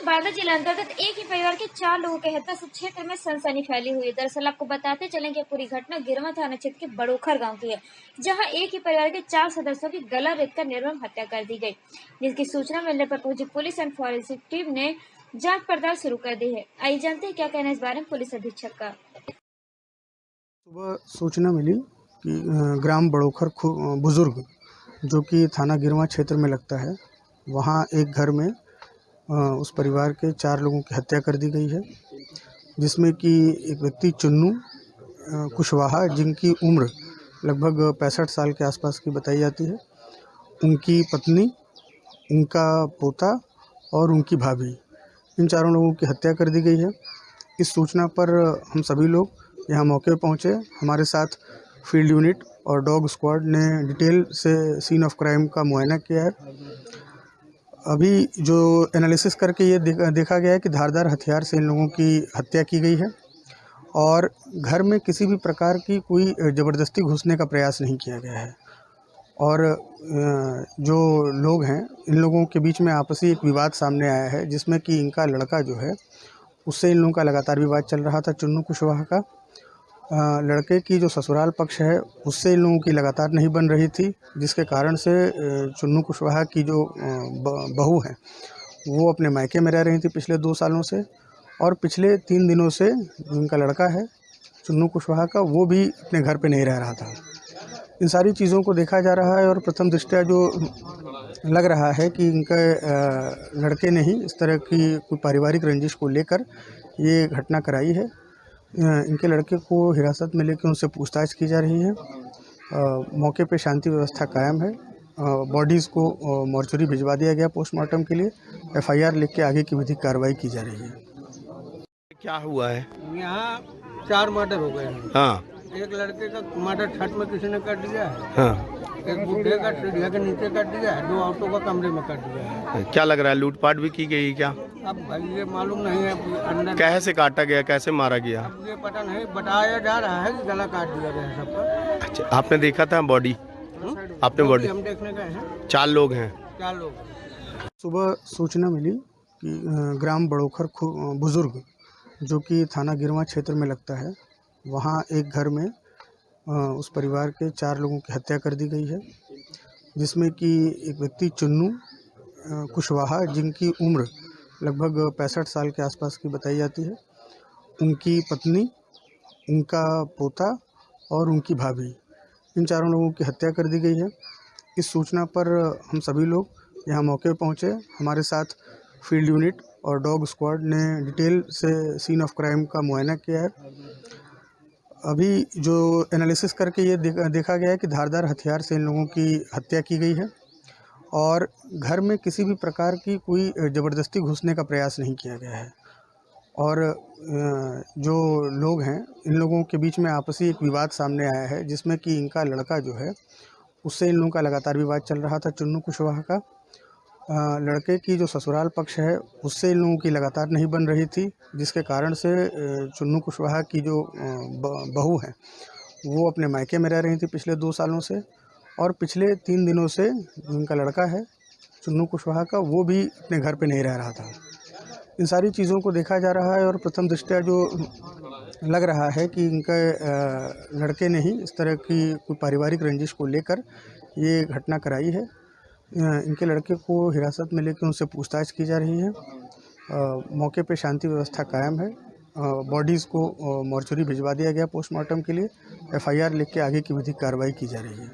बांदा जिला अंतर्गत एक ही परिवार के 4 लोगों की हत्या से क्षेत्र में सनसनी फैली हुई है। दरअसल आपको बताते चलें कि पूरी घटना गिरवा थाना क्षेत्र के बड़ोखर गांव की है, जहां एक ही परिवार के 4 सदस्यों की गला रेतकर निर्मम हत्या कर दी गई, जिसकी सूचना मिलने पर पहुंची पुलिस एंड फॉरेंसिक टीम ने जांच पड़ताल शुरू कर दी है। आइए जानते हैं क्या कहना है इस बारे में पुलिस अधीक्षक का। सुबह सूचना मिली कि ग्राम बड़ोखर बुजुर्ग जो कि थाना गिरवा क्षेत्र में लगता है, वहाँ एक घर में उस परिवार के 4 लोगों की हत्या कर दी गई है, जिसमें कि एक व्यक्ति चुन्नू कुशवाहा, जिनकी उम्र लगभग 65 साल के आसपास की बताई जाती है, उनकी पत्नी, उनका पोता और उनकी भाभी, इन चारों लोगों की हत्या कर दी गई है। इस सूचना पर हम सभी लोग यहाँ मौके पर पहुँचे। हमारे साथ फील्ड यूनिट और डॉग स्क्वाड ने डिटेल से सीन ऑफ क्राइम का मुआयना किया है। अभी जो एनालिसिस करके ये देखा गया है कि धारदार हथियार से इन लोगों की हत्या की गई है और घर में किसी भी प्रकार की कोई ज़बरदस्ती घुसने का प्रयास नहीं किया गया है। और जो लोग हैं, इन लोगों के बीच में आपसी एक विवाद सामने आया है, जिसमें कि इनका लड़का जो है, उससे इन लोगों का लगातार विवाद चल रहा था, चुन्नू कुशवाहा का। लड़के की जो ससुराल पक्ष है, उससे इन लोगों की लगातार नहीं बन रही थी, जिसके कारण से चुन्नू कुशवाहा की जो बहू है, वो अपने मायके में रह रही थी पिछले 2 सालों से, और पिछले 3 दिनों से जिनका लड़का है चुन्नू कुशवाहा का, वो भी अपने घर पे नहीं रह रहा था। इन सारी चीज़ों को देखा जा रहा है और प्रथम दृष्टया जो लग रहा है कि इनके लड़के ने ही इस तरह की कोई पारिवारिक रंजिश को लेकर ये घटना कराई है। इनके लड़के को हिरासत में लेकर उनसे पूछताछ की जा रही है। मौके पे शांति व्यवस्था कायम है। बॉडीज़ को मॉर्चरी भिजवा दिया गया पोस्टमार्टम के लिए। एफआईआर लिख के आगे की विधिक कार्रवाई की जा रही है। क्या हुआ है? यहाँ 4 मर्डर हो गए हैं। हाँ एक लड़के का मर्डर छत में किसी ने कर दिया है, हाँ। एक बुढ़े का सीढ़िया के नीचे कर दिया है, 2 ऑटो का कमरे में कर दिया है। क्या लग रहा है, लूटपाट भी की गई क्या? अब भाई ये मालूम नहीं है अंदर कैसे काटा गया, कैसे मारा गया? अब ये पता नहीं, बताया जा रहा है कि गला काट दिया गया है सबका। अच्छा, आपने देखा था बॉडी? आपने बॉडी? हम देखने गए हैं। 4 लोग हैं। 4 लोग। सुबह सूचना मिली कि ग्राम बड़ोखर बुजुर्ग जो कि थाना गिरवा क्षेत्र में लगता है, वहाँ एक घर में उस परिवार के 4 लोगों की हत्या कर दी गई है, जिसमें कि एक व्यक्ति चुन्नू कुशवाहा, जिनकी उम्र लगभग 65 साल के आसपास की बताई जाती है, उनकी पत्नी, उनका पोता और उनकी भाभी, इन चारों लोगों की हत्या कर दी गई है। इस सूचना पर हम सभी लोग यहाँ मौके पर पहुँचे। हमारे साथ फील्ड यूनिट और डॉग स्क्वाड ने डिटेल से सीन ऑफ क्राइम का मुआयना किया है। अभी जो एनालिसिस करके ये देखा गया है कि धारदार हथियार से इन लोगों की हत्या की गई है और घर में किसी भी प्रकार की कोई ज़बरदस्ती घुसने का प्रयास नहीं किया गया है। और जो लोग हैं, इन लोगों के बीच में आपसी एक विवाद सामने आया है, जिसमें कि इनका लड़का जो है, उससे इन लोगों का लगातार विवाद चल रहा था, चुन्नू कुशवाहा का। लड़के की जो ससुराल पक्ष है, उससे इन लोगों की लगातार नहीं बन रही थी, जिसके कारण से चुन्नू कुशवाहा की जो बहू है, वो अपने मायके में रह रही थी पिछले 2 सालों से, और पिछले 3 दिनों से जिनका लड़का है चुन्नू कुशवाहा का, वो भी अपने घर पे नहीं रह रहा था। इन सारी चीज़ों को देखा जा रहा है और प्रथम दृष्टया जो लग रहा है कि इनके लड़के ने ही इस तरह की कोई पारिवारिक रंजिश को लेकर ये घटना कराई है। इनके लड़के को हिरासत में लेकर उनसे पूछताछ की जा रही है। मौके पे शांति व्यवस्था कायम है। बॉडीज़ को मॉर्चरी भिजवा दिया गया पोस्टमार्टम के लिए। एफआईआर लिख के आगे की विधिक कार्रवाई की जा रही है।